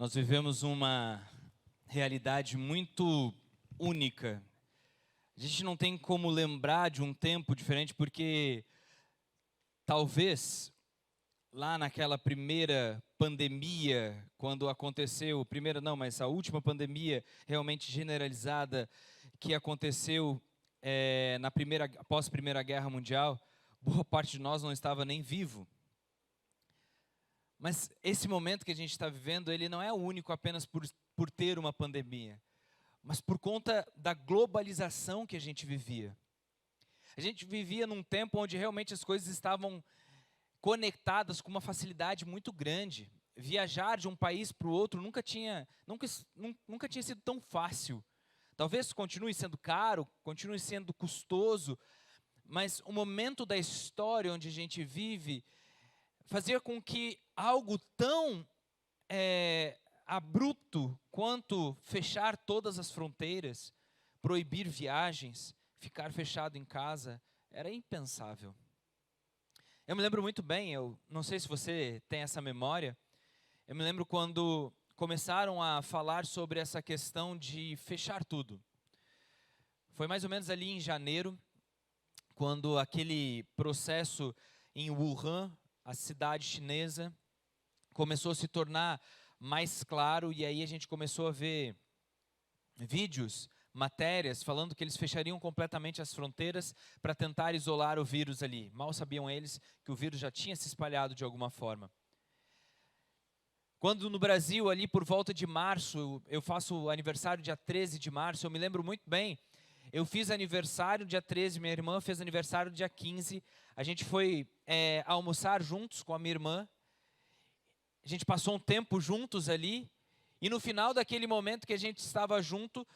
Nós vivemos uma realidade muito única. A gente não tem como lembrar de um tempo diferente, porque talvez lá naquela primeira pandemia, quando aconteceu, primeira não, mas a última pandemia realmente generalizada que aconteceu após a Primeira Guerra Mundial, boa parte de nós não estava nem vivo. Mas esse momento que a gente está vivendo, ele não é único apenas por ter uma pandemia, mas por conta da globalização que a gente vivia. A gente vivia num tempo onde realmente as coisas estavam conectadas com uma facilidade muito grande. Viajar de um país para o outro nunca tinha sido tão fácil. Talvez continue sendo caro, continue sendo custoso, mas o momento da história onde a gente vive fazia com que algo tão abrupto quanto fechar todas as fronteiras, proibir viagens, ficar fechado em casa, era impensável. Eu me lembro muito bem, eu não sei se você tem essa memória, eu me lembro quando começaram a falar sobre essa questão de fechar tudo. Foi mais ou menos ali em janeiro, quando aquele processo em Wuhan, a cidade chinesa, começou a se tornar mais claro, e aí a gente começou a ver vídeos, matérias, falando que eles fechariam completamente as fronteiras para tentar isolar o vírus ali. Mal sabiam eles que o vírus já tinha se espalhado de alguma forma. Quando no Brasil, ali por volta de março, eu faço aniversário dia 13 de março, eu me lembro muito bem, eu fiz aniversário dia 13, minha irmã fez aniversário dia 15, a gente foi almoçar juntos com a minha irmã, a gente passou um tempo juntos ali, e no final daquele momento que a gente estava junto,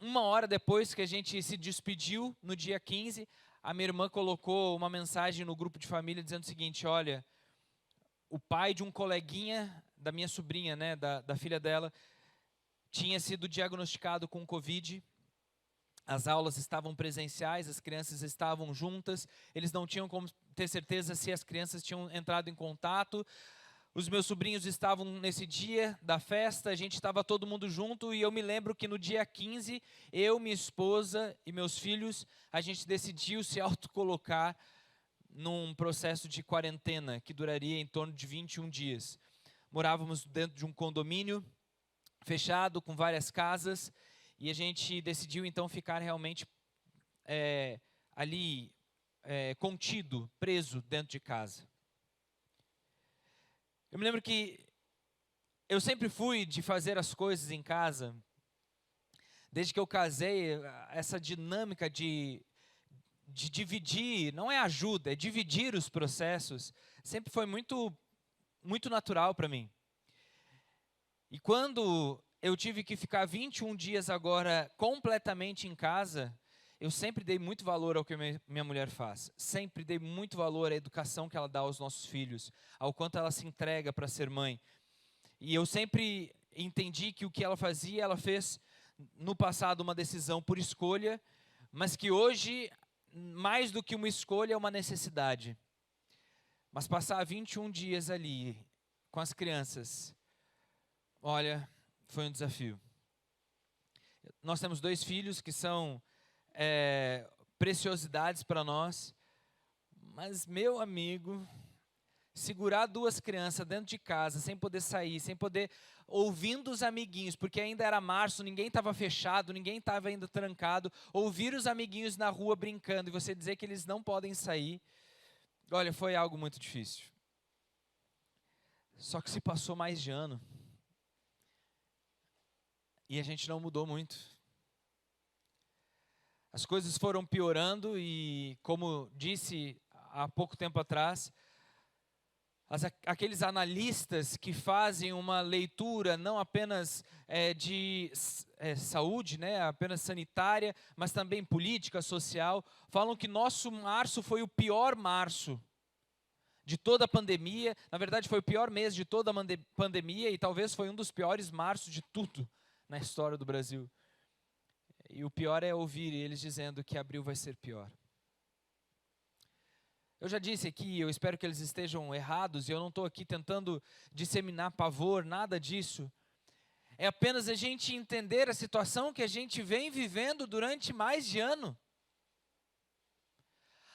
uma hora depois que a gente se despediu, no dia 15, a minha irmã colocou uma mensagem no grupo de família dizendo o seguinte: olha, o pai de um coleguinha da minha sobrinha, né, da filha dela, tinha sido diagnosticado com Covid. As aulas estavam presenciais, as crianças estavam juntas, eles não tinham como ter certeza se as crianças tinham entrado em contato. Os meus sobrinhos estavam nesse dia da festa, a gente estava todo mundo junto, e eu me lembro que no dia 15, eu, minha esposa e meus filhos, a gente decidiu se autocolocar num processo de quarentena que duraria em torno de 21 dias. Morávamos dentro de um condomínio fechado, com várias casas, e a gente decidiu então ficar realmente ali contido, preso dentro de casa. Eu me lembro que eu sempre fui de fazer as coisas em casa. Desde que eu casei, essa dinâmica de dividir, não é ajuda, é dividir os processos, sempre foi muito, muito natural para mim. E quando eu tive que ficar 21 dias agora completamente em casa, eu sempre dei muito valor ao que minha mulher faz. Sempre dei muito valor à educação que ela dá aos nossos filhos, ao quanto ela se entrega para ser mãe. E eu sempre entendi que o que ela fazia, ela fez no passado uma decisão por escolha, mas que hoje, mais do que uma escolha, é uma necessidade. Mas passar 21 dias ali com as crianças, olha, foi um desafio. Nós temos 2 filhos que são preciosidades para nós, mas, meu amigo, segurar 2 crianças dentro de casa, sem poder sair, sem poder, ouvindo os amiguinhos, porque ainda era março, ninguém estava fechado, ninguém estava ainda trancado, ouvir os amiguinhos na rua brincando, e você dizer que eles não podem sair, olha, foi algo muito difícil. Só que se passou mais de ano, e a gente não mudou muito. As coisas foram piorando e, como disse há pouco tempo atrás, aqueles analistas que fazem uma leitura não apenas de saúde, né, apenas sanitária, mas também política, social, falam que nosso março foi o pior março de toda a pandemia. Na verdade, foi o pior mês de toda a pandemia e talvez foi um dos piores marços de tudo na história do Brasil. E o pior é ouvir eles dizendo que abril vai ser pior. Eu já disse aqui, eu espero que eles estejam errados, e eu não estou aqui tentando disseminar pavor, nada disso. É apenas a gente entender a situação que a gente vem vivendo durante mais de ano.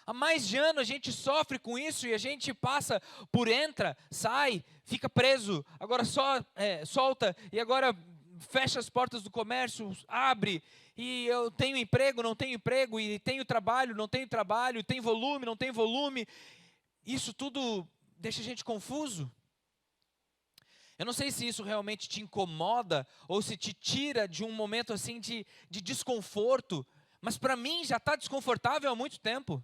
Há mais de ano a gente sofre com isso e a gente passa por entra, sai, fica preso, agora só solta e agora fecha as portas do comércio, abre, e eu tenho emprego, não tenho emprego, e tenho trabalho, não tenho trabalho, tem volume, não tem volume. Isso tudo deixa a gente confuso. Eu não sei se isso realmente te incomoda ou se te tira de um momento assim de desconforto, mas para mim já está desconfortável há muito tempo.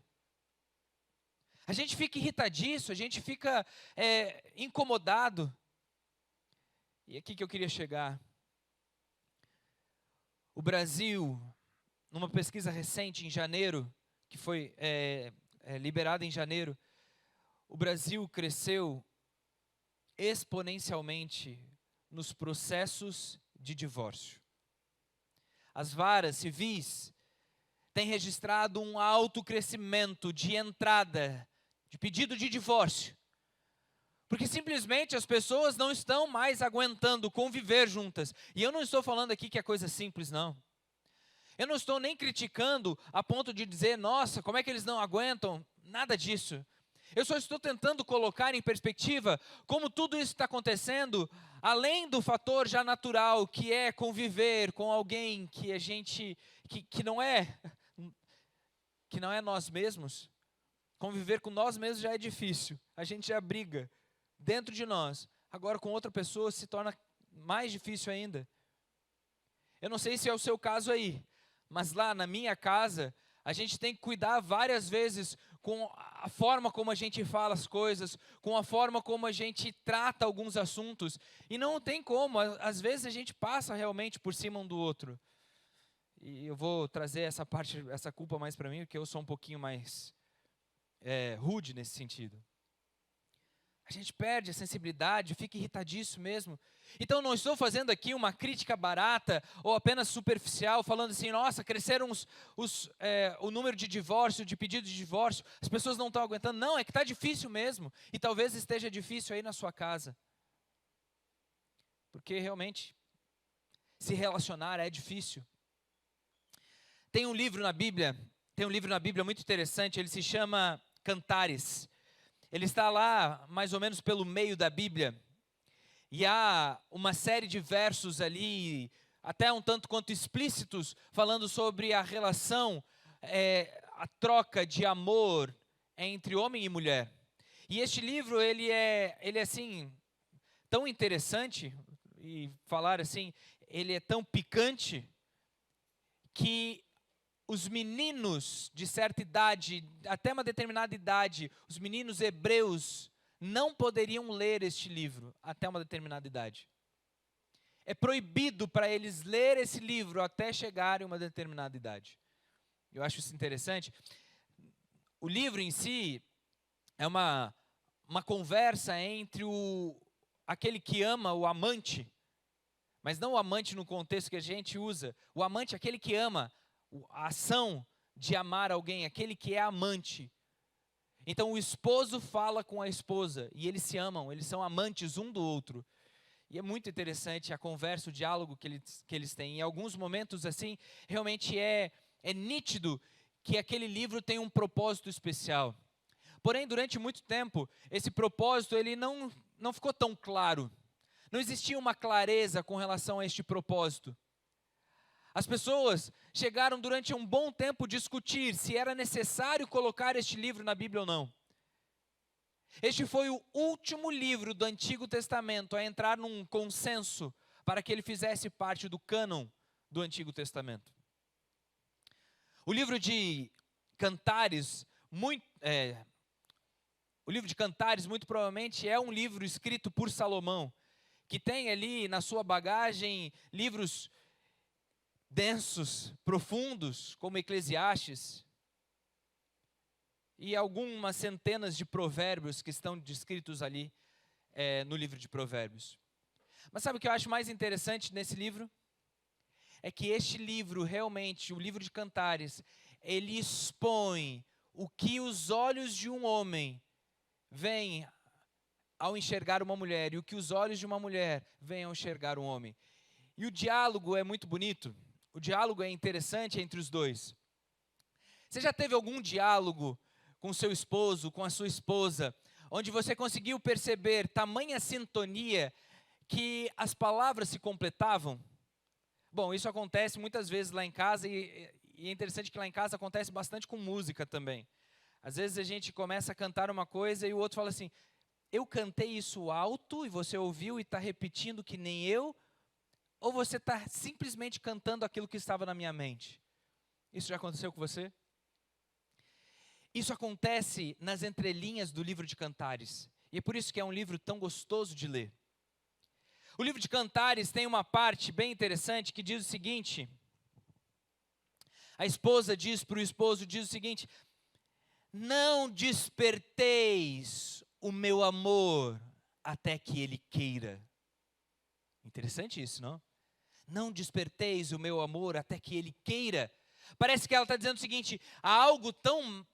A gente fica irritadiço, a gente fica incomodado. E aqui que eu queria chegar. O Brasil, numa pesquisa recente em janeiro, que foi liberada em janeiro, o Brasil cresceu exponencialmente nos processos de divórcio. As varas civis têm registrado um alto crescimento de entrada, de pedido de divórcio, porque simplesmente as pessoas não estão mais aguentando conviver juntas. E eu não estou falando aqui que é coisa simples, não. Eu não estou nem criticando a ponto de dizer, nossa, como é que eles não aguentam? Nada disso. Eu só estou tentando colocar em perspectiva como tudo isso está acontecendo, além do fator já natural, que é conviver com alguém que a gente, que não é nós mesmos. Conviver com nós mesmos já é difícil, a gente já briga dentro de nós. Agora com outra pessoa se torna mais difícil ainda. Eu não sei se é o seu caso aí, mas lá na minha casa, a gente tem que cuidar várias vezes com a forma como a gente fala as coisas, com a forma como a gente trata alguns assuntos. E não tem como, às vezes a gente passa realmente por cima um do outro. E eu vou trazer essa culpa mais para mim, porque eu sou um pouquinho mais rude nesse sentido. A gente perde a sensibilidade, fica irritadiço mesmo. Então não estou fazendo aqui uma crítica barata ou apenas superficial, falando assim, nossa, cresceram o número de divórcio, de pedidos de divórcio, as pessoas não estão aguentando. Não, é que está difícil mesmo. E talvez esteja difícil aí na sua casa. Porque realmente, se relacionar é difícil. Tem um livro na Bíblia muito interessante, ele se chama Cantares. Ele está lá mais ou menos pelo meio da Bíblia. E há uma série de versos ali, até um tanto quanto explícitos, falando sobre a relação, a troca de amor entre homem e mulher. E este livro, ele é assim, tão interessante, e falar assim, ele é tão picante, que os meninos de certa idade, até uma determinada idade, os meninos hebreus não poderiam ler este livro até uma determinada idade. É proibido para eles ler esse livro até chegarem a uma determinada idade. Eu acho isso interessante. O livro em si é uma conversa entre aquele que ama, o amante, mas não o amante no contexto que a gente usa. O amante é aquele que ama, a ação de amar alguém, aquele que é amante. Então o esposo fala com a esposa e eles se amam, eles são amantes um do outro. E é muito interessante a conversa, o diálogo que eles têm. Em alguns momentos assim, realmente é nítido que aquele livro tem um propósito especial. Porém, durante muito tempo, esse propósito ele não ficou tão claro. Não existia uma clareza com relação a este propósito. As pessoas chegaram durante um bom tempo a discutir se era necessário colocar este livro na Bíblia ou não. Este foi o último livro do Antigo Testamento a entrar num consenso para que ele fizesse parte do cânon do Antigo Testamento. O livro de Cantares, muito provavelmente é um livro escrito por Salomão, que tem ali na sua bagagem livros densos, profundos, como Eclesiastes, e algumas centenas de provérbios que estão descritos ali no livro de Provérbios. Mas sabe o que eu acho mais interessante nesse livro? É que este livro realmente, o livro de Cantares, ele expõe o que os olhos de um homem veem ao enxergar uma mulher e o que os olhos de uma mulher veem ao enxergar um homem. E o diálogo é muito bonito, o diálogo é interessante entre os dois. Você já teve algum diálogo com seu esposo, com a sua esposa, onde você conseguiu perceber tamanha sintonia que as palavras se completavam? Bom, isso acontece muitas vezes lá em casa e é interessante que lá em casa acontece bastante com música também. Às vezes a gente começa a cantar uma coisa e o outro fala assim, eu cantei isso alto e você ouviu e está repetindo que nem eu, ou você está simplesmente cantando aquilo que estava na minha mente? Isso já aconteceu com você? Isso acontece nas entrelinhas do livro de Cantares. E é por isso que é um livro tão gostoso de ler. O livro de Cantares tem uma parte bem interessante que diz o seguinte. A esposa diz para o esposo, diz o seguinte: não desperteis o meu amor até que ele queira. Interessante isso, não? Não desperteis o meu amor até que ele queira. Parece que ela está dizendo o seguinte, há algo tão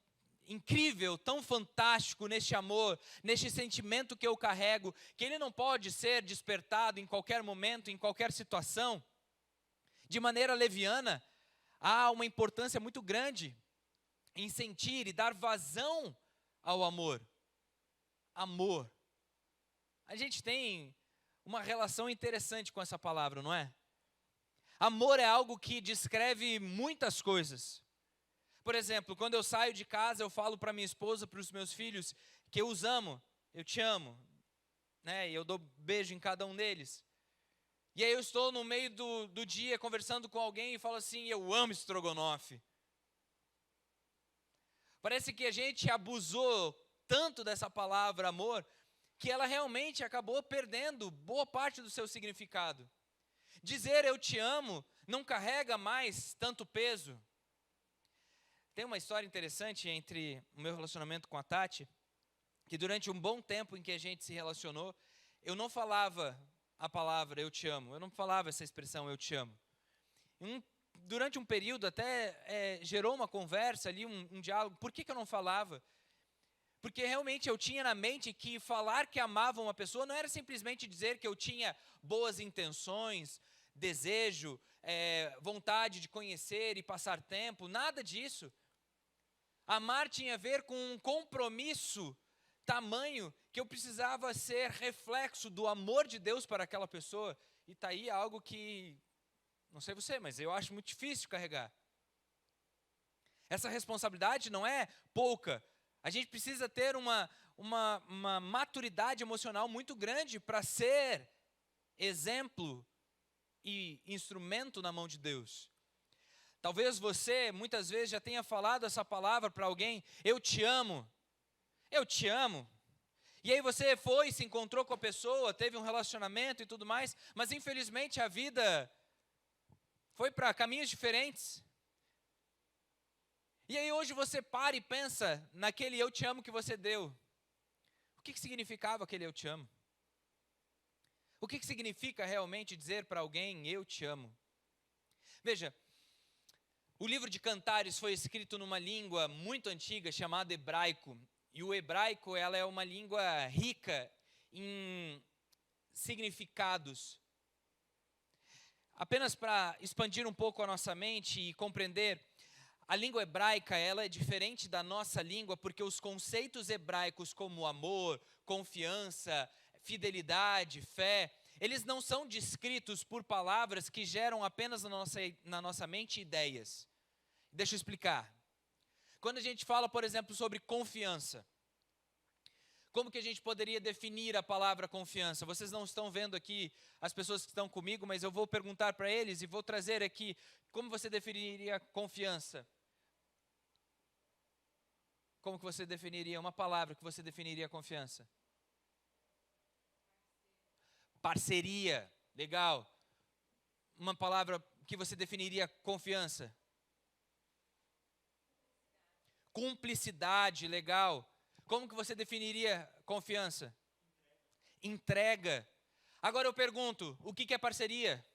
incrível, tão fantástico neste amor, neste sentimento que eu carrego, que ele não pode ser despertado em qualquer momento, em qualquer situação, de maneira leviana. Há uma importância muito grande em sentir e dar vazão ao amor. Amor. A gente tem uma relação interessante com essa palavra, não é? Amor é algo que descreve muitas coisas. Por exemplo, quando eu saio de casa, eu falo para minha esposa, para os meus filhos, que eu os amo, eu te amo, né? E eu dou beijo em cada um deles. E aí eu estou no meio do dia conversando com alguém e falo assim, eu amo estrogonofe. Parece que a gente abusou tanto dessa palavra amor, que ela realmente acabou perdendo boa parte do seu significado. Dizer eu te amo não carrega mais tanto peso. Tem uma história interessante entre o meu relacionamento com a Tati, que durante um bom tempo em que a gente se relacionou, eu não falava a palavra eu te amo, eu não falava essa expressão eu te amo. Durante um período até gerou uma conversa ali, um diálogo, por que eu não falava? Porque realmente eu tinha na mente que falar que amava uma pessoa não era simplesmente dizer que eu tinha boas intenções, desejo, vontade de conhecer e passar tempo, nada disso. Amar tinha a ver com um compromisso tamanho que eu precisava ser reflexo do amor de Deus para aquela pessoa. E está aí algo que, não sei você, mas eu acho muito difícil carregar. Essa responsabilidade não é pouca. A gente precisa ter uma maturidade emocional muito grande para ser exemplo e instrumento na mão de Deus. Talvez você, muitas vezes, já tenha falado essa palavra para alguém, eu te amo, eu te amo. E aí você foi, se encontrou com a pessoa, teve um relacionamento e tudo mais, mas infelizmente a vida foi para caminhos diferentes. E aí hoje você para e pensa naquele eu te amo que você deu. O que significava aquele eu te amo? O que significa realmente dizer para alguém eu te amo? Veja, o livro de Cantares foi escrito numa língua muito antiga chamada hebraico. E o hebraico ela é uma língua rica em significados. Apenas para expandir um pouco a nossa mente e compreender, a língua hebraica ela é diferente da nossa língua porque os conceitos hebraicos como amor, confiança, fidelidade, fé, eles não são descritos por palavras que geram apenas na nossa mente ideias. Deixa eu explicar. Quando a gente fala, por exemplo, sobre confiança, como que a gente poderia definir a palavra confiança? Vocês não estão vendo aqui as pessoas que estão comigo, mas eu vou perguntar para eles e vou trazer aqui, como você definiria confiança? Como que você definiria uma palavra que você definiria confiança? Parceria, legal. Uma palavra que você definiria confiança? Cumplicidade, legal. Como que você definiria confiança? Entrega. Agora eu pergunto, o que é parceria?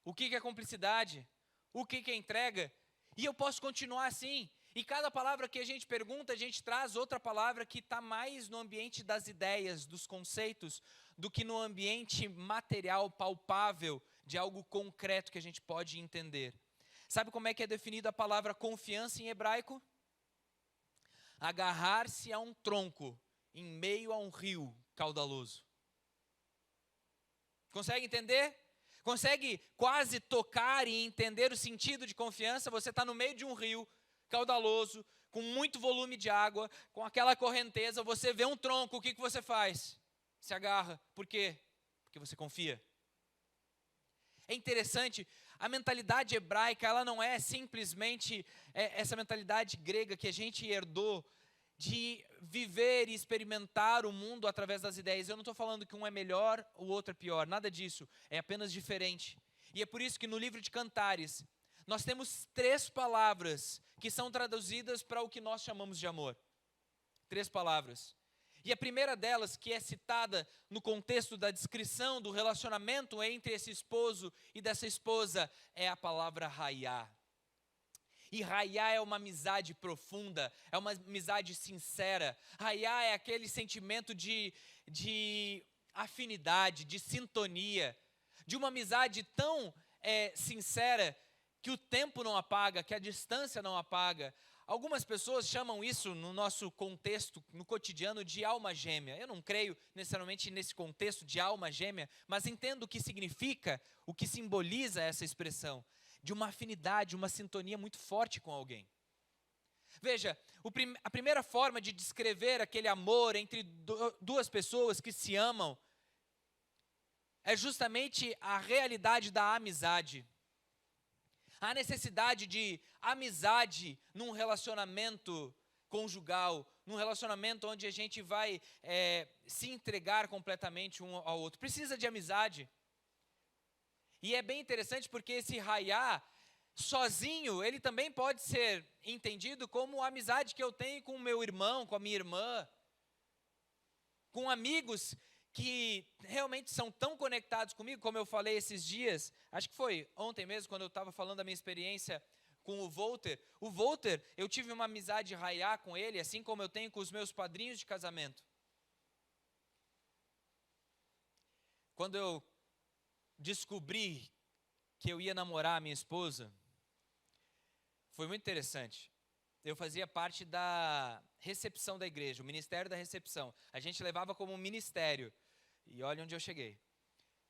O que é cumplicidade? O que é entrega? E eu posso continuar assim. E cada palavra que a gente pergunta, a gente traz outra palavra que está mais no ambiente das ideias, dos conceitos, do que no ambiente material, palpável, de algo concreto que a gente pode entender. Sabe como é que é definida a palavra confiança em hebraico? Agarrar-se a um tronco em meio a um rio caudaloso. Consegue entender? Consegue quase tocar e entender o sentido de confiança? Você está no meio de um rio caudaloso, com muito volume de água, com aquela correnteza, você vê um tronco, o que você faz? Se agarra. Por quê? Porque você confia. É interessante, a mentalidade hebraica, ela não é simplesmente essa mentalidade grega que a gente herdou de viver e experimentar o mundo através das ideias. Eu não estou falando que um é melhor, o outro é pior, nada disso, é apenas diferente. E é por isso que no livro de Cantares, nós temos 3 palavras que são traduzidas para o que nós chamamos de amor. 3 palavras. E a primeira delas, que é citada no contexto da descrição do relacionamento entre esse esposo e dessa esposa, é a palavra raiá. E raiá é uma amizade profunda, é uma amizade sincera. Raiá é aquele sentimento de afinidade, de sintonia, de uma amizade tão sincera que o tempo não apaga, que a distância não apaga. Algumas pessoas chamam isso, no nosso contexto, no cotidiano, de alma gêmea. Eu não creio necessariamente nesse contexto de alma gêmea, mas entendo o que significa, o que simboliza essa expressão, de uma afinidade, uma sintonia muito forte com alguém. Veja, a primeira forma de descrever aquele amor entre duas pessoas que se amam é justamente a realidade da amizade. A necessidade de amizade num relacionamento conjugal, num relacionamento onde a gente vai se entregar completamente um ao outro. Precisa de amizade. E é bem interessante porque esse raiá, sozinho, ele também pode ser entendido como a amizade que eu tenho com o meu irmão, com a minha irmã, com amigos que realmente são tão conectados comigo, como eu falei esses dias, acho que foi ontem mesmo, quando eu estava falando da minha experiência com o Walter. O Walter, eu tive uma amizade raiá com ele, assim como eu tenho com os meus padrinhos de casamento. Quando eu descobri que eu ia namorar a minha esposa, foi muito interessante. Eu fazia parte da recepção da igreja, o ministério da recepção. A gente levava como um ministério. E olha onde eu cheguei.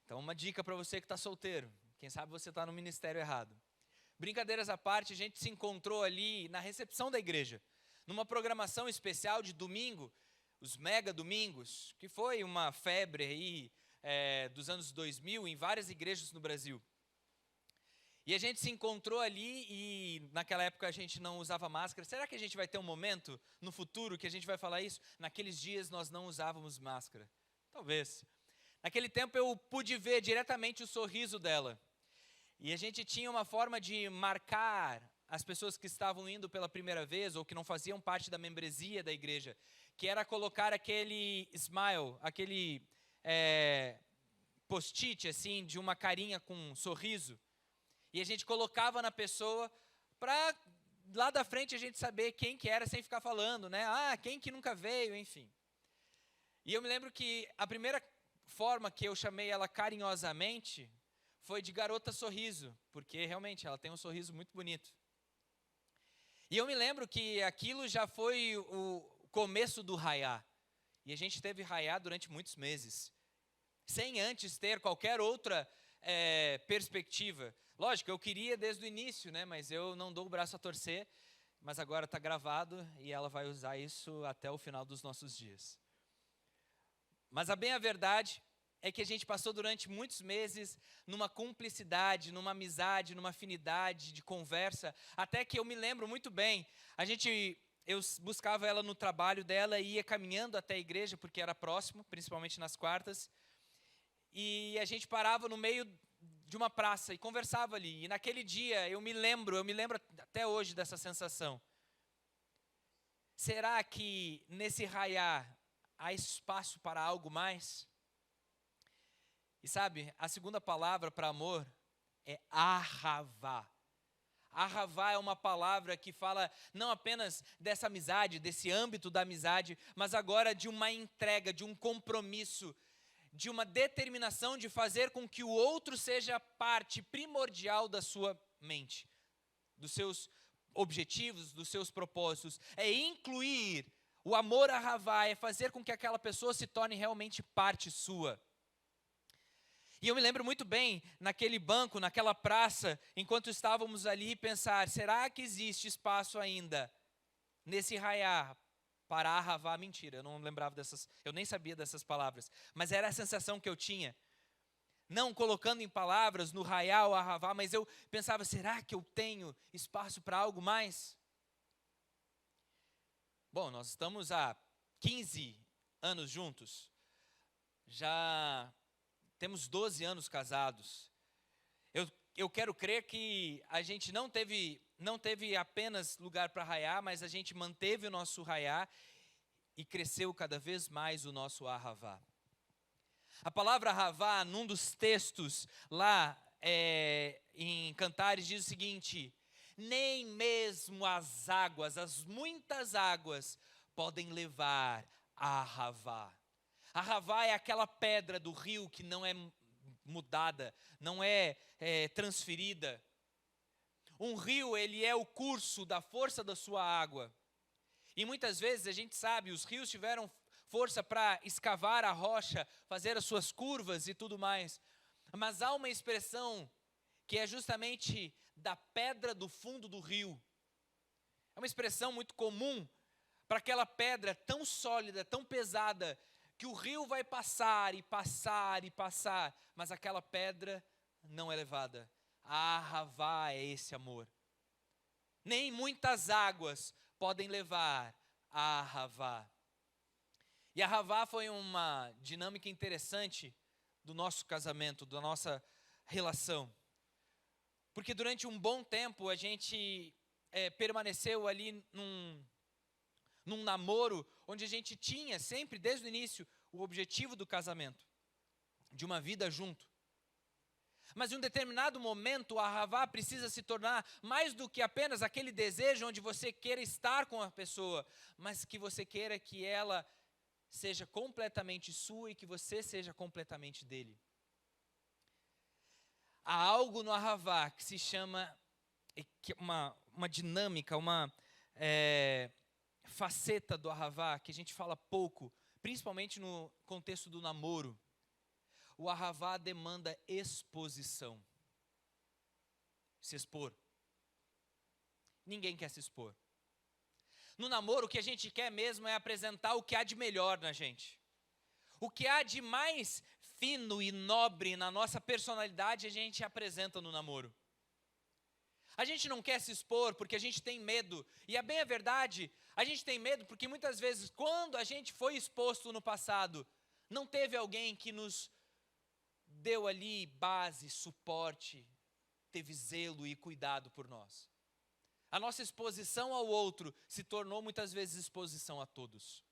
Então, uma dica para você que está solteiro. Quem sabe você está no ministério errado. Brincadeiras à parte, a gente se encontrou ali na recepção da igreja, numa programação especial de domingo, os mega domingos, que foi uma febre aí dos anos 2000 em várias igrejas no Brasil. E a gente se encontrou ali e naquela época a gente não usava máscara. Será que a gente vai ter um momento no futuro que a gente vai falar isso? Naqueles dias nós não usávamos máscara. Talvez. Naquele tempo eu pude ver diretamente o sorriso dela. E a gente tinha uma forma de marcar as pessoas que estavam indo pela primeira vez ou que não faziam parte da membresia da igreja, que era colocar aquele smile, aquele post-it assim, de uma carinha com um sorriso. E a gente colocava na pessoa para lá da frente a gente saber quem que era sem ficar falando, né? Ah, quem que nunca veio, enfim. E eu me lembro que a primeira forma que eu chamei ela carinhosamente foi de garota sorriso, porque realmente ela tem um sorriso muito bonito. E eu me lembro que aquilo já foi o começo do raiá. E a gente teve raiá durante muitos meses, sem antes ter qualquer outra perspectiva. Lógico, eu queria desde o início, né? Mas eu não dou o braço a torcer, mas agora está gravado e ela vai usar isso até o final dos nossos dias. Mas a verdade é que a gente passou durante muitos meses numa cumplicidade, numa amizade, numa afinidade de conversa, até que eu me lembro muito bem, eu buscava ela no trabalho dela e ia caminhando até a igreja, porque era próximo, principalmente nas quartas, e a gente parava no meio de uma praça e conversava ali, e naquele dia eu me lembro até hoje dessa sensação. Será que nesse raiá há espaço para algo mais? E sabe, a segunda palavra para amor é ahavá. Ahavá é uma palavra que fala não apenas dessa amizade, desse âmbito da amizade, mas agora de uma entrega, de um compromisso, de uma determinação de fazer com que o outro seja parte primordial da sua mente, dos seus objetivos, dos seus propósitos. É incluir o amor a Ahavá, é fazer com que aquela pessoa se torne realmente parte sua. E eu me lembro muito bem, naquele banco, naquela praça, enquanto estávamos ali, pensar, será que existe espaço ainda nesse raiá para Ahavá? Mentira, eu não lembrava dessas, eu nem sabia dessas palavras, mas era a sensação que eu tinha. Não colocando em palavras no raiá ou Ahavá, mas eu pensava, será que eu tenho espaço para algo mais? Bom, nós estamos há 15 anos juntos, já temos 12 anos casados. Eu quero crer que a gente não teve apenas lugar para raiar, mas a gente manteve o nosso raiá e cresceu cada vez mais o nosso Ahavá. A palavra Ahavá, num dos textos lá em Cantares, diz o seguinte: nem mesmo as águas, as muitas águas, podem levar a Ahavá. Ahavá é aquela pedra do rio que não é mudada, não é transferida. Um rio, ele é o curso da força da sua água. E muitas vezes a gente sabe, os rios tiveram força para escavar a rocha, fazer as suas curvas e tudo mais. Mas há uma expressão que é justamente da pedra do fundo do rio. É uma expressão muito comum para aquela pedra tão sólida, tão pesada, que o rio vai passar e passar e passar, mas aquela pedra não é levada. A Ahavá é esse amor. Nem muitas águas podem levar a Ahavá. E a Ahavá foi uma dinâmica interessante do nosso casamento, da nossa relação. Porque durante um bom tempo a gente permaneceu ali num namoro, onde a gente tinha sempre, desde o início, o objetivo do casamento, de uma vida junto. Mas em um determinado momento, a Ahavá precisa se tornar mais do que apenas aquele desejo onde você queira estar com a pessoa, mas que você queira que ela seja completamente sua e que você seja completamente dele. Há algo no Ahavá que se chama uma dinâmica, uma faceta do Ahavá que a gente fala pouco, principalmente no contexto do namoro. O Ahavá demanda exposição. Se expor. Ninguém quer se expor. No namoro, o que a gente quer mesmo é apresentar o que há de melhor na gente. O que há de mais fino e nobre na nossa personalidade, a gente apresenta no namoro. A gente não quer se expor porque a gente tem medo. E é bem a verdade, a gente tem medo porque muitas vezes, quando a gente foi exposto no passado, não teve alguém que nos deu ali base, suporte, teve zelo e cuidado por nós. A nossa exposição ao outro se tornou muitas vezes exposição a todos.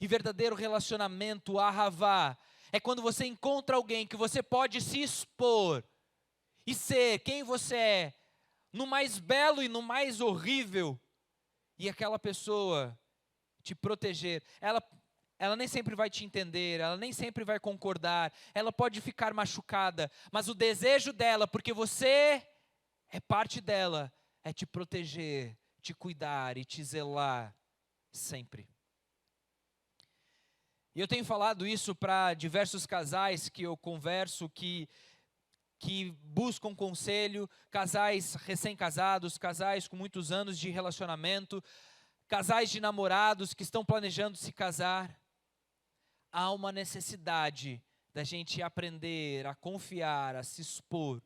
E verdadeiro relacionamento, Ahavá, é quando você encontra alguém que você pode se expor e ser quem você é, no mais belo e no mais horrível, e aquela pessoa te proteger. Ela nem sempre vai te entender, ela nem sempre vai concordar, ela pode ficar machucada, mas o desejo dela, porque você é parte dela, é te proteger, te cuidar e te zelar sempre. E eu tenho falado isso para diversos casais que eu converso, que buscam conselho, casais recém-casados, casais com muitos anos de relacionamento, casais de namorados que estão planejando se casar. Há uma necessidade da gente aprender a confiar, a se expor,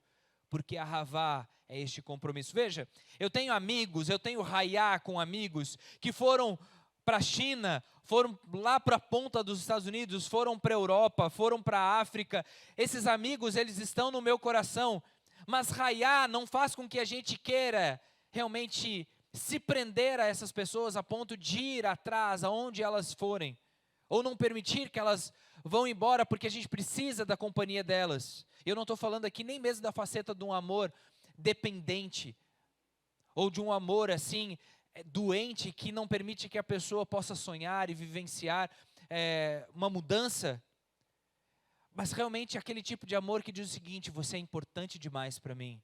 porque a Ahavá é este compromisso. Veja, eu tenho amigos, eu tenho raiá com amigos que foram para a China, foram lá para a ponta dos Estados Unidos, foram para a Europa, foram para a África. Esses amigos, eles estão no meu coração, mas raiá não faz com que a gente queira realmente se prender a essas pessoas a ponto de ir atrás, aonde elas forem. Ou não permitir que elas vão embora porque a gente precisa da companhia delas. Eu não estou falando aqui nem mesmo da faceta de um amor dependente, ou de um amor assim, doente, que não permite que a pessoa possa sonhar e vivenciar uma mudança. Mas realmente aquele tipo de amor que diz o seguinte: você é importante demais para mim,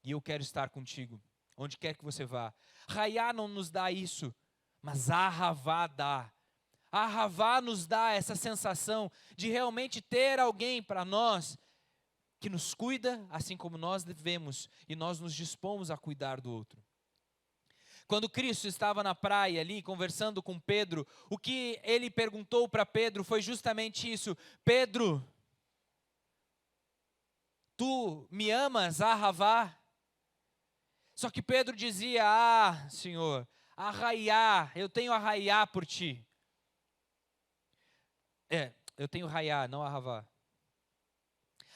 e eu quero estar contigo, onde quer que você vá. Raiá não nos dá isso, mas Ahavá dá. Ahavá nos dá essa sensação de realmente ter alguém para nós que nos cuida assim como nós devemos, e nós nos dispomos a cuidar do outro. Quando Cristo estava na praia ali conversando com Pedro, o que ele perguntou para Pedro foi justamente isso: Pedro, tu me amas, Ahavá? Só que Pedro dizia: ah, Senhor, arraiá, eu tenho arraiá por ti. Eu tenho arraiá, não Ahavá.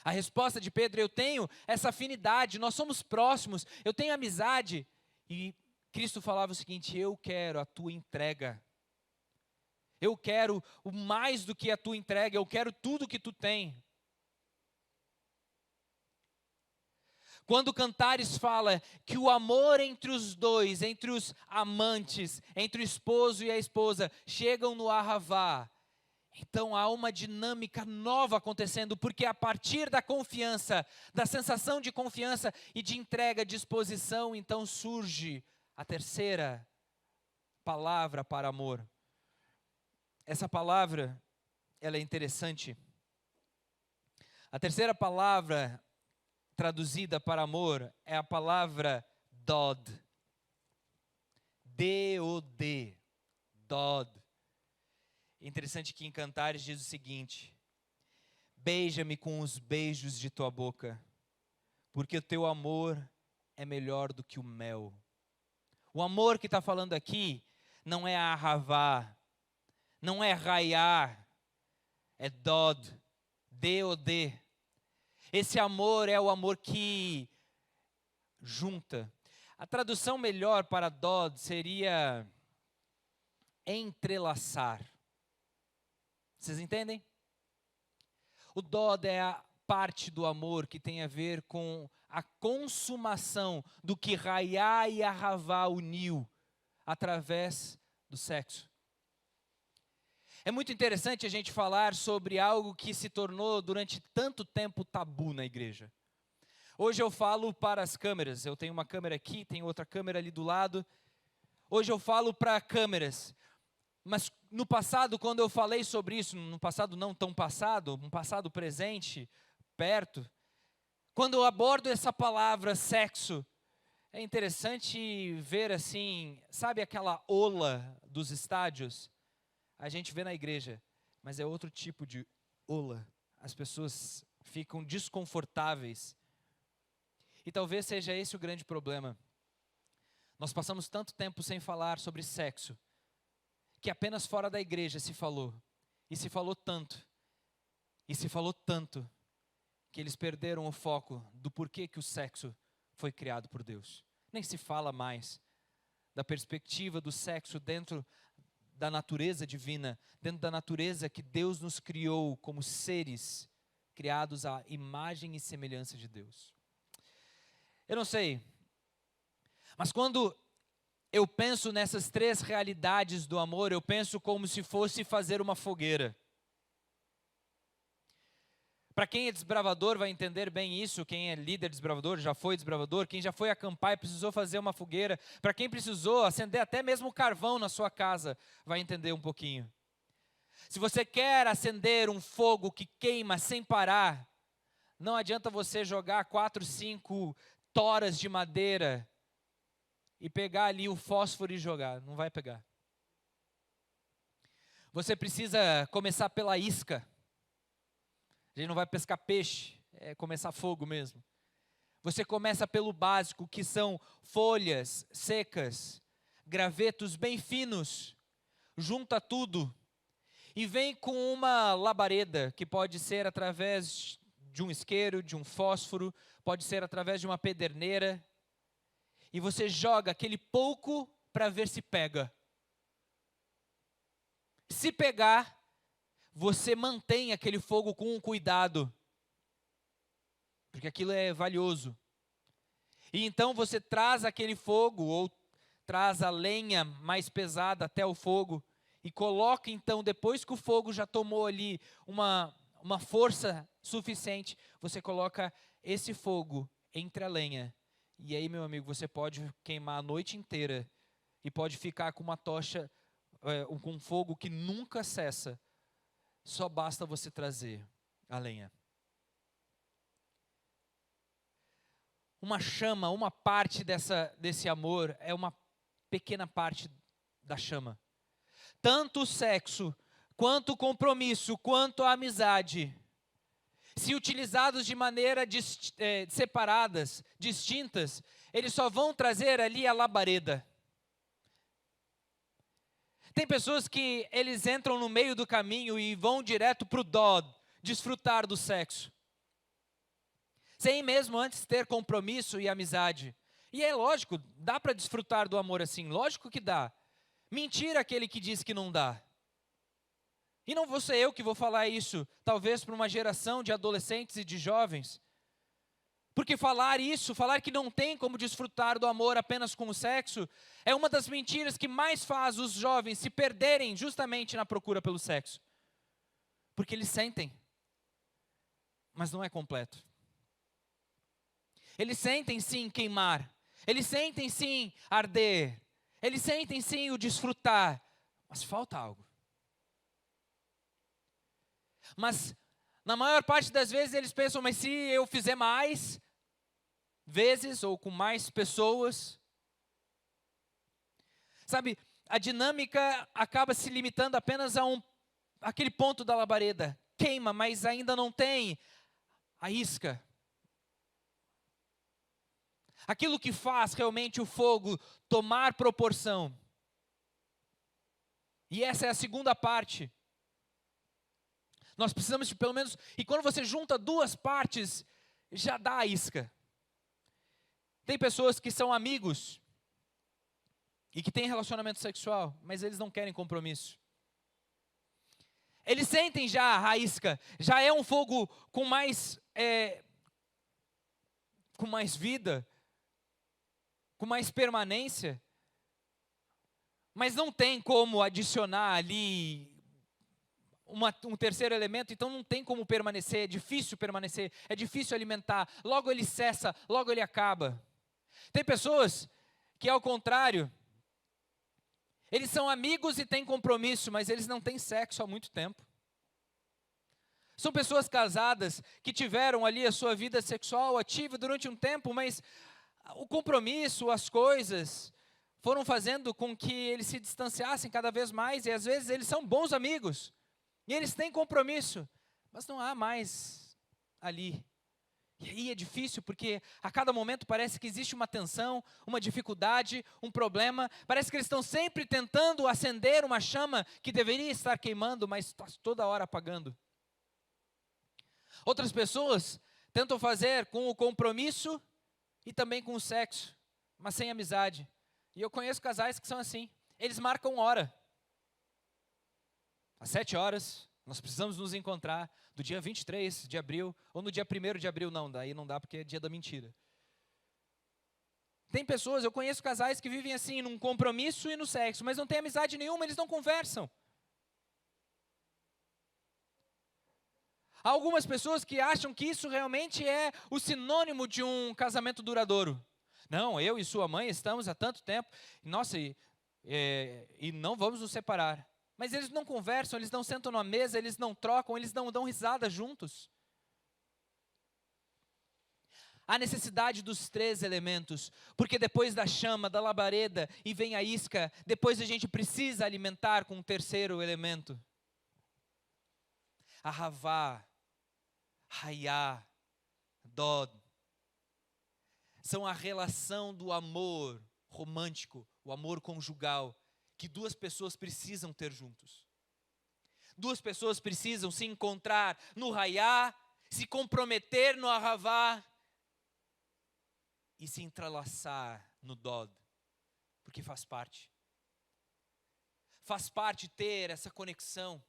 A resposta de Pedro: eu tenho essa afinidade, nós somos próximos, eu tenho amizade. E Cristo falava o seguinte: eu quero a tua entrega. Eu quero o mais do que a tua entrega, eu quero tudo que tu tem. Quando Cantares fala que o amor entre os dois, entre os amantes, entre o esposo e a esposa, chegam no Ahavá, então há uma dinâmica nova acontecendo, porque a partir da confiança, da sensação de confiança e de entrega, disposição, então surge a terceira palavra para amor. Essa palavra, ela é interessante. A terceira palavra traduzida para amor é a palavra Dod. D-O-D. Dod. É interessante que em Cantares diz o seguinte: beija-me com os beijos de tua boca, porque o teu amor é melhor do que o mel. O amor que está falando aqui não é Ahavá, não é Raiá, é Dod, D-O-D. Esse amor é o amor que junta. A tradução melhor para Dod seria entrelaçar. Vocês entendem? O Dod é a parte do amor que tem a ver com a consumação do que Raiá e Ahavá uniu através do sexo. É muito interessante a gente falar sobre algo que se tornou durante tanto tempo tabu na igreja. Hoje eu falo para as câmeras, eu tenho uma câmera aqui, tem outra câmera ali do lado. Hoje eu falo para câmeras, mas no passado, quando eu falei sobre isso, no passado não tão passado, um passado presente, perto, quando eu abordo essa palavra sexo, é interessante ver assim, sabe aquela ola dos estádios? A gente vê na igreja, mas é outro tipo de ola. As pessoas ficam desconfortáveis. E talvez seja esse o grande problema. Nós passamos tanto tempo sem falar sobre sexo, que apenas fora da igreja se falou. E se falou tanto. E se falou tanto, que eles perderam o foco do porquê que o sexo foi criado por Deus. Nem se fala mais da perspectiva do sexo dentro da natureza divina, dentro da natureza que Deus nos criou como seres criados à imagem e semelhança de Deus. Eu não sei, mas quando eu penso nessas três realidades do amor, eu penso como se fosse fazer uma fogueira. Para quem é desbravador vai entender bem isso, quem é líder desbravador, já foi desbravador, quem já foi acampar e precisou fazer uma fogueira, para quem precisou acender até mesmo carvão na sua casa, vai entender um pouquinho. Se você quer acender um fogo que queima sem parar, não adianta você jogar 4, 5 toras de madeira e pegar ali o fósforo e jogar, não vai pegar. Você precisa começar pela isca. A gente não vai pescar peixe, é começar fogo mesmo. Você começa pelo básico, que são folhas secas, gravetos bem finos, junta tudo e vem com uma labareda, que pode ser através de um isqueiro, de um fósforo, pode ser através de uma pederneira, e você joga aquele pouco para ver se pega. Se pegar, você mantém aquele fogo com cuidado, porque aquilo é valioso. E então você traz aquele fogo, ou traz a lenha mais pesada até o fogo, e coloca então, depois que o fogo já tomou ali uma força suficiente, você coloca esse fogo entre a lenha. E aí, meu amigo, você pode queimar a noite inteira, e pode ficar com uma tocha, com fogo que nunca cessa. Só basta você trazer a lenha. Uma chama, uma parte desse amor é uma pequena parte da chama. Tanto o sexo, quanto o compromisso, quanto a amizade, se utilizados de maneira separadas, distintas, eles só vão trazer ali a labareda. Tem pessoas que eles entram no meio do caminho e vão direto para o dó, desfrutar do sexo, sem mesmo antes ter compromisso e amizade. E é lógico, dá para desfrutar do amor assim, lógico que dá. Mentira aquele que diz que não dá. E não vou ser eu que vou falar isso, talvez para uma geração de adolescentes e de jovens. Porque falar isso, falar que não tem como desfrutar do amor apenas com o sexo, é uma das mentiras que mais faz os jovens se perderem justamente na procura pelo sexo. Porque eles sentem, mas não é completo. Eles sentem sim queimar, eles sentem sim arder, eles sentem sim o desfrutar, mas falta algo. Mas na maior parte das vezes eles pensam, mas se eu fizer mais vezes ou com mais pessoas, sabe, a dinâmica acaba se limitando apenas aquele ponto da labareda. Queima, mas ainda não tem a isca. Aquilo que faz realmente o fogo tomar proporção. E essa é a segunda parte. Nós precisamos de pelo menos, e quando você junta duas partes, já dá a isca. Tem pessoas que são amigos e que têm relacionamento sexual, mas eles não querem compromisso. Eles sentem já a isca, já é um fogo com mais vida, com mais permanência, mas não tem como adicionar ali um terceiro elemento, então não tem como permanecer, é difícil permanecer, é difícil alimentar, logo ele cessa, logo ele acaba. Tem pessoas que, ao contrário, eles são amigos e têm compromisso, mas eles não têm sexo há muito tempo. São pessoas casadas que tiveram ali a sua vida sexual ativa durante um tempo, mas o compromisso, as coisas, foram fazendo com que eles se distanciassem cada vez mais, e às vezes eles são bons amigos, e eles têm compromisso, mas não há mais ali. E aí é difícil, porque a cada momento parece que existe uma tensão, uma dificuldade, um problema. Parece que eles estão sempre tentando acender uma chama que deveria estar queimando, mas está toda hora apagando. Outras pessoas tentam fazer com o compromisso e também com o sexo, mas sem amizade. E eu conheço casais que são assim. Eles marcam hora. Às 7 horas, nós precisamos nos encontrar do dia 23 de abril, ou no dia 1º de abril, não, daí não dá porque é dia da mentira. Tem pessoas, eu conheço casais que vivem assim, num compromisso e no sexo, mas não tem amizade nenhuma, eles não conversam. Há algumas pessoas que acham que isso realmente é o sinônimo de um casamento duradouro. Não, eu e sua mãe estamos há tanto tempo, nossa, e não vamos nos separar. Mas eles não conversam, eles não sentam numa mesa, eles não trocam, eles não dão risada juntos. Há necessidade dos 3 elementos, porque depois da chama, da labareda, e vem a isca, depois a gente precisa alimentar com um terceiro elemento. Ahavá, Hayá, Dod. São a relação do amor romântico, o amor conjugal, que 2 pessoas precisam ter juntos. 2 pessoas precisam se encontrar no Hayá, se comprometer no Ahavá e se entrelaçar no Dod, porque faz parte. Faz parte ter essa conexão.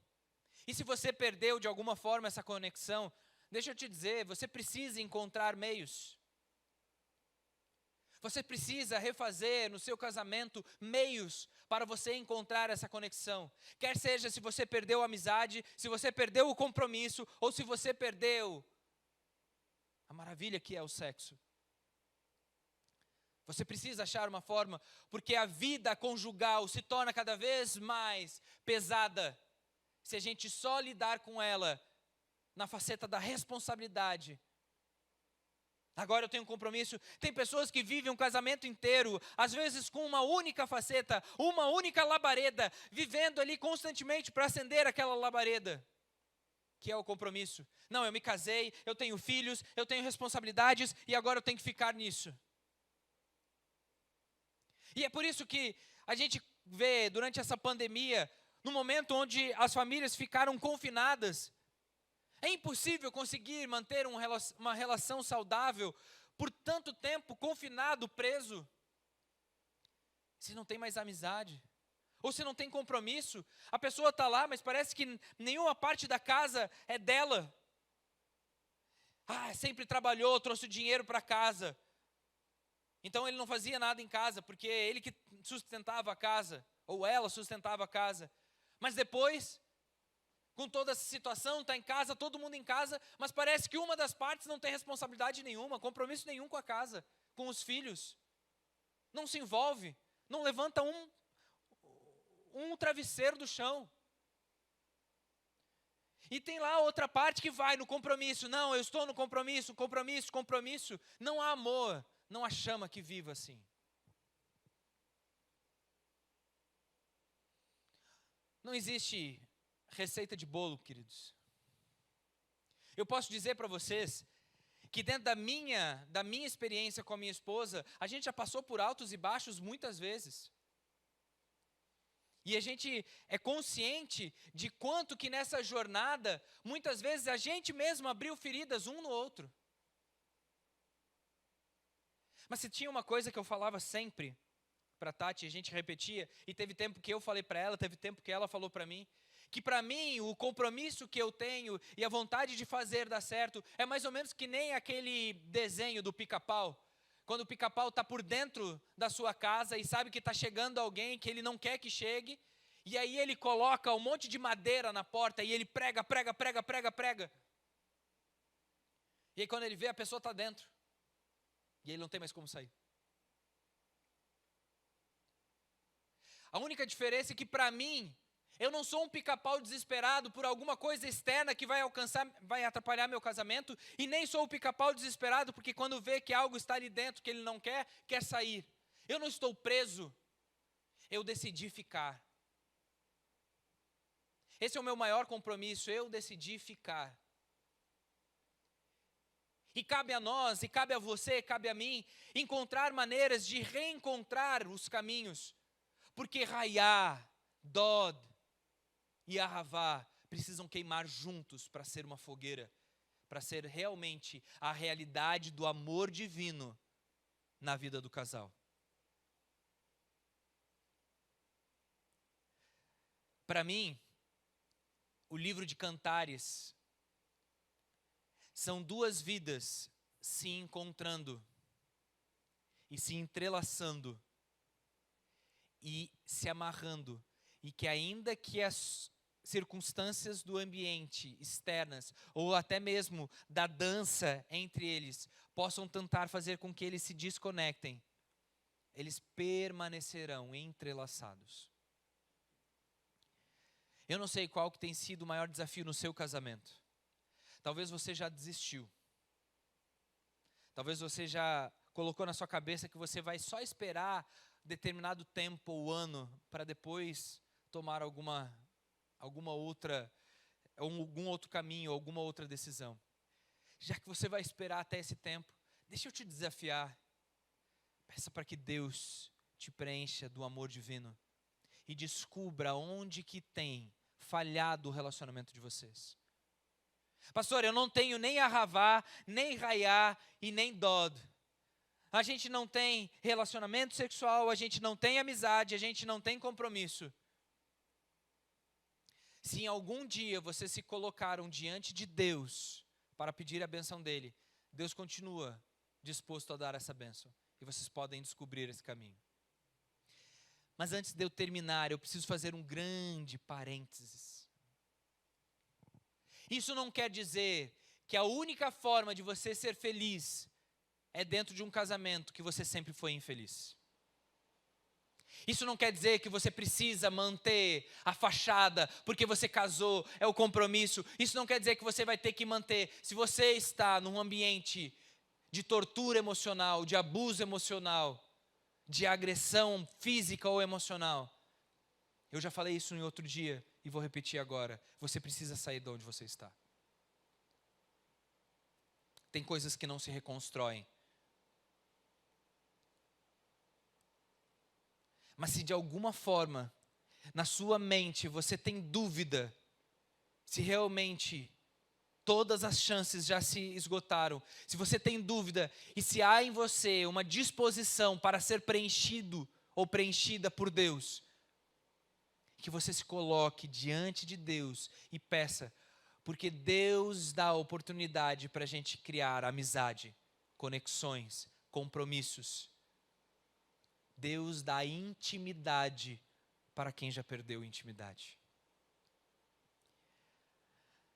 E se você perdeu de alguma forma essa conexão, deixa eu te dizer, você precisa encontrar meios. Você precisa refazer no seu casamento meios para você encontrar essa conexão. Quer seja se você perdeu a amizade, se você perdeu o compromisso, ou se você perdeu a maravilha que é o sexo. Você precisa achar uma forma, porque a vida conjugal se torna cada vez mais pesada se a gente só lidar com ela na faceta da responsabilidade. Agora eu tenho um compromisso. Tem pessoas que vivem um casamento inteiro, às vezes com uma única faceta, uma única labareda, vivendo ali constantemente para acender aquela labareda, que é o compromisso. Não, eu me casei, eu tenho filhos, eu tenho responsabilidades e agora eu tenho que ficar nisso. E é por isso que a gente vê durante essa pandemia, no momento onde as famílias ficaram confinadas, é impossível conseguir manter uma relação saudável por tanto tempo confinado, preso, se não tem mais amizade, ou se não tem compromisso. A pessoa está lá, mas parece que nenhuma parte da casa é dela. Sempre trabalhou, trouxe o dinheiro para casa. Então ele não fazia nada em casa, porque ele que sustentava a casa, ou ela sustentava a casa. Mas depois, com toda essa situação, está em casa, todo mundo em casa, mas parece que uma das partes não tem responsabilidade nenhuma, compromisso nenhum com a casa, com os filhos. Não se envolve, não levanta um travesseiro do chão. E tem lá outra parte que vai no compromisso. Não, eu estou no compromisso, compromisso, compromisso. Não há amor, não há chama que viva assim. Não existe receita de bolo, queridos. Eu posso dizer para vocês que dentro da minha experiência com a minha esposa, a gente já passou por altos e baixos muitas vezes. E a gente é consciente de quanto que nessa jornada, muitas vezes a gente mesmo abriu feridas um no outro. Mas se tinha uma coisa que eu falava sempre para Tati, a gente repetia, e teve tempo que eu falei para ela, teve tempo que ela falou para mim, que para mim o compromisso que eu tenho e a vontade de fazer dar certo é mais ou menos que nem aquele desenho do pica-pau. Quando o pica-pau está por dentro da sua casa e sabe que está chegando alguém que ele não quer que chegue, e aí ele coloca um monte de madeira na porta e ele prega. E aí quando ele vê, a pessoa está dentro. E ele não tem mais como sair. A única diferença é que para mim, eu não sou um pica-pau desesperado por alguma coisa externa que vai atrapalhar meu casamento, e nem sou o pica-pau desesperado porque quando vê que algo está ali dentro que ele não quer sair. Eu não estou preso, eu decidi ficar. Esse é o meu maior compromisso, eu decidi ficar. E cabe a nós, e cabe a você, cabe a mim, encontrar maneiras de reencontrar os caminhos. Porque Raiá, Dod e Ahavá precisam queimar juntos para ser uma fogueira, para ser realmente a realidade do amor divino na vida do casal. Para mim, o livro de Cantares são duas vidas se encontrando e se entrelaçando e se amarrando, e que ainda que as circunstâncias do ambiente externas, ou até mesmo da dança entre eles, possam tentar fazer com que eles se desconectem, eles permanecerão entrelaçados. Eu não sei qual que tem sido o maior desafio no seu casamento. Talvez você já desistiu. Talvez você já colocou na sua cabeça que você vai só esperar determinado tempo ou ano para depois tomar algum outro caminho, alguma outra decisão. Já que você vai esperar até esse tempo, deixa eu te desafiar. Peça para que Deus te preencha do amor divino e descubra onde que tem falhado o relacionamento de vocês. Pastor, eu não tenho nem Ahavá, nem Raiá e nem Dod. A gente não tem relacionamento sexual, a gente não tem amizade, a gente não tem compromisso. Se em algum dia vocês se colocaram diante de Deus para pedir a bênção dele, Deus continua disposto a dar essa bênção. E vocês podem descobrir esse caminho. Mas antes de eu terminar, eu preciso fazer um grande parênteses. Isso não quer dizer que a única forma de você ser feliz é dentro de um casamento que você sempre foi infeliz. Isso não quer dizer que você precisa manter a fachada porque você casou, é o compromisso. Isso não quer dizer que você vai ter que manter. Se você está num ambiente de tortura emocional, de abuso emocional, de agressão física ou emocional, eu já falei isso em outro dia e vou repetir agora. Você precisa sair de onde você está. Tem coisas que não se reconstroem. Mas se de alguma forma, na sua mente, você tem dúvida se realmente todas as chances já se esgotaram, se você tem dúvida e se há em você uma disposição para ser preenchido ou preenchida por Deus, que você se coloque diante de Deus e peça, porque Deus dá a oportunidade para a gente criar amizade, conexões, compromissos. Deus dá intimidade para quem já perdeu intimidade.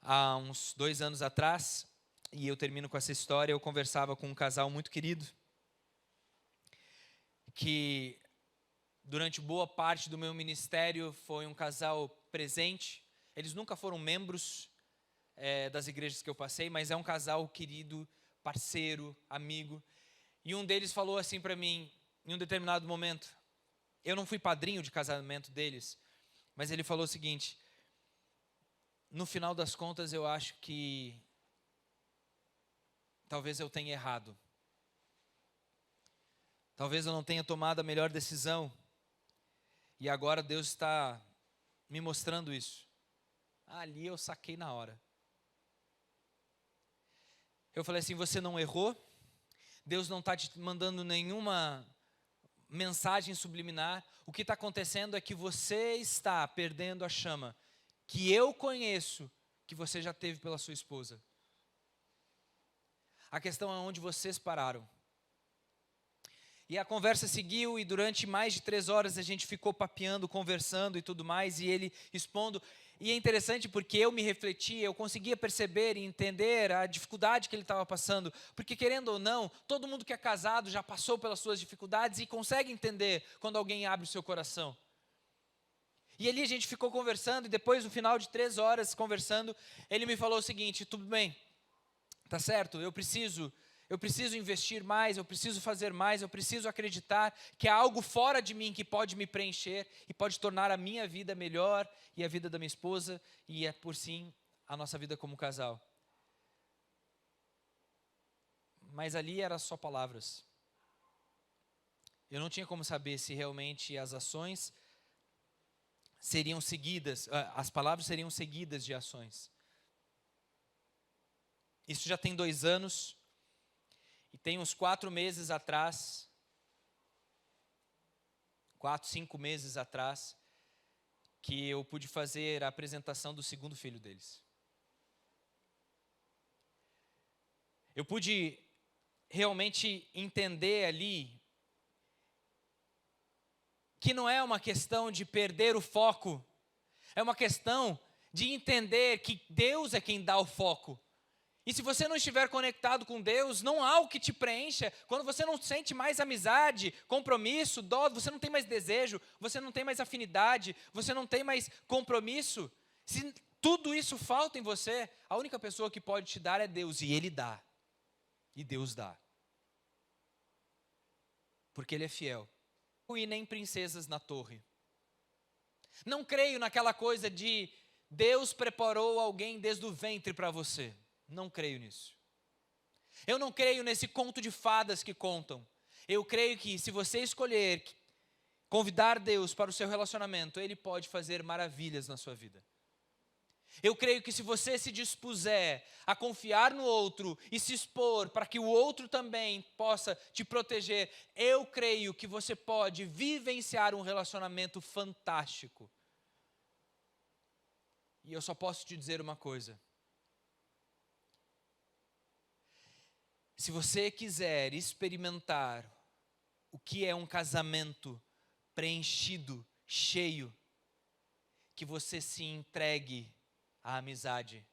Há uns 2 anos atrás, e eu termino com essa história, eu conversava com um casal muito querido, que durante boa parte do meu ministério foi um casal presente. Eles nunca foram membros das igrejas que eu passei, mas é um casal querido, parceiro, amigo. E um deles falou assim para mim, em um determinado momento, eu não fui padrinho de casamento deles, mas ele falou o seguinte: no final das contas eu acho que talvez eu tenha errado. Talvez eu não tenha tomado a melhor decisão. E agora Deus está me mostrando isso. Ali eu saquei na hora. Eu falei assim: você não errou? Deus não está te mandando nenhuma mensagem subliminar. O que está acontecendo é que você está perdendo a chama que eu conheço que você já teve pela sua esposa. A questão é onde vocês pararam. E a conversa seguiu e durante mais de 3 horas a gente ficou papeando, conversando e tudo mais, e ele expondo. E é interessante porque eu me refletia, eu conseguia perceber e entender a dificuldade que ele estava passando. Porque querendo ou não, todo mundo que é casado já passou pelas suas dificuldades e consegue entender quando alguém abre o seu coração. E ali a gente ficou conversando e depois no final de 3 horas conversando, ele me falou o seguinte: tudo bem, tá certo, eu preciso investir mais, eu preciso fazer mais, eu preciso acreditar que há algo fora de mim que pode me preencher e pode tornar a minha vida melhor e a vida da minha esposa e, por sim, a nossa vida como casal. Mas ali era só palavras. Eu não tinha como saber se realmente as ações seriam seguidas, as palavras seriam seguidas de ações. Isso já tem 2 anos. E tem uns 4 meses atrás, 4, 5 meses atrás, que eu pude fazer a apresentação do segundo filho deles. Eu pude realmente entender ali que não é uma questão de perder o foco, é uma questão de entender que Deus é quem dá o foco. E se você não estiver conectado com Deus, não há o que te preencha. Quando você não sente mais amizade, compromisso, dó, você não tem mais desejo, você não tem mais afinidade, você não tem mais compromisso. Se tudo isso falta em você, a única pessoa que pode te dar é Deus. E Ele dá. E Deus dá. Porque Ele é fiel. E nem princesas na torre. Não creio naquela coisa de Deus preparou alguém desde o ventre para você. Não creio nisso. Eu não creio nesse conto de fadas que contam. Eu creio que se você escolher convidar Deus para o seu relacionamento, Ele pode fazer maravilhas na sua vida. Eu creio que se você se dispuser a confiar no outro e se expor para que o outro também possa te proteger, eu creio que você pode vivenciar um relacionamento fantástico. E eu só posso te dizer uma coisa. Se você quiser experimentar o que é um casamento preenchido, cheio, que você se entregue à amizade,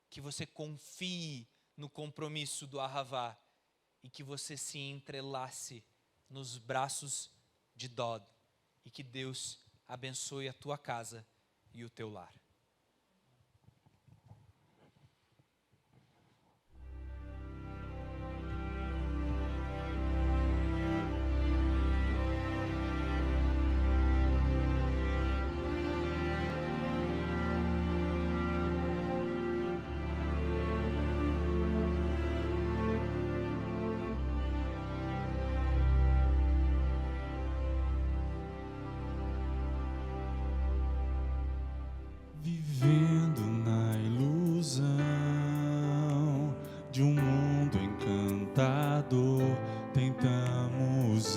que você confie no compromisso do Ahavá e que você se entrelace nos braços de Dod e que Deus abençoe a tua casa e o teu lar. Vivendo na ilusão de um mundo encantador, tentamos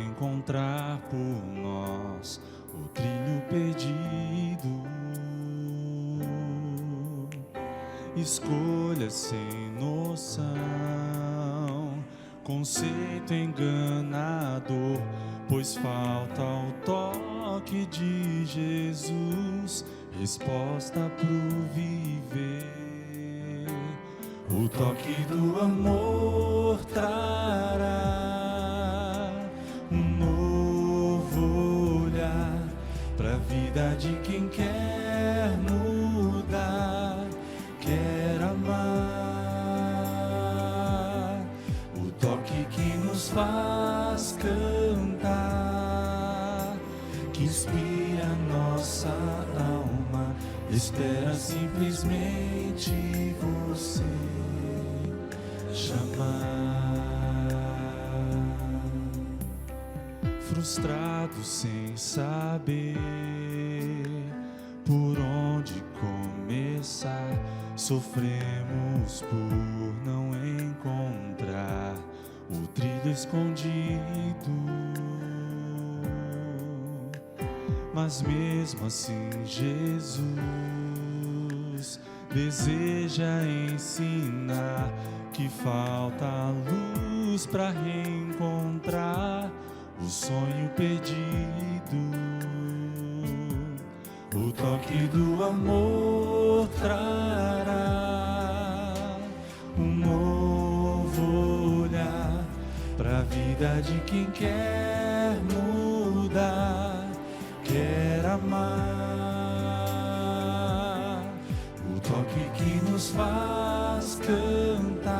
encontrar por nós o trilho perdido. Escolhas sem noção, conceito enganador, pois falta o toque de Jesus, resposta pro viver. O toque do amor trará um novo olhar pra vida de quem quer mudar, quer amar. O toque que nos faz cantar, que inspira nossa alma, espera simplesmente você chamar. Frustrados sem saber por onde começar, sofremos por não encontrar o trilho escondido. Mas mesmo assim Jesus deseja ensinar que falta a luz para reencontrar o sonho perdido. O toque do amor trará um novo olhar pra vida de quem quer mudar, quer amar. O toque que nos faz cantar,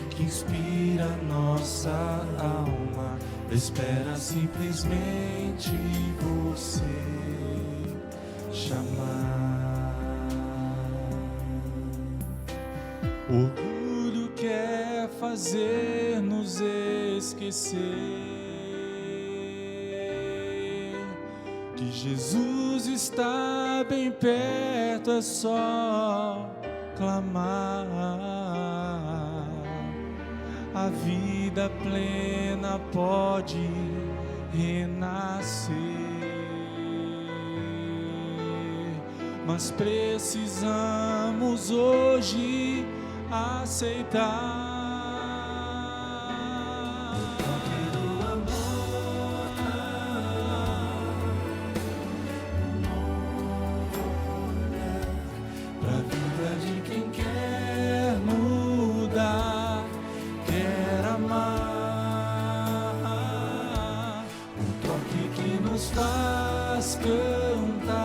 que inspira nossa alma, espera simplesmente você chamar. Orgulho quer fazer-nos esquecer que Jesus está bem perto, é só clamar. A vida plena pode renascer, mas precisamos hoje aceitar. Faz cantar,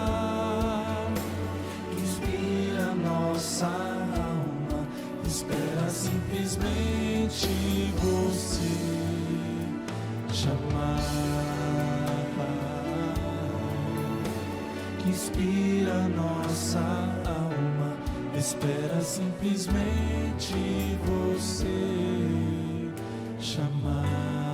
inspira nossa alma, espera simplesmente você chamar. Que inspira nossa alma, espera simplesmente você chamar.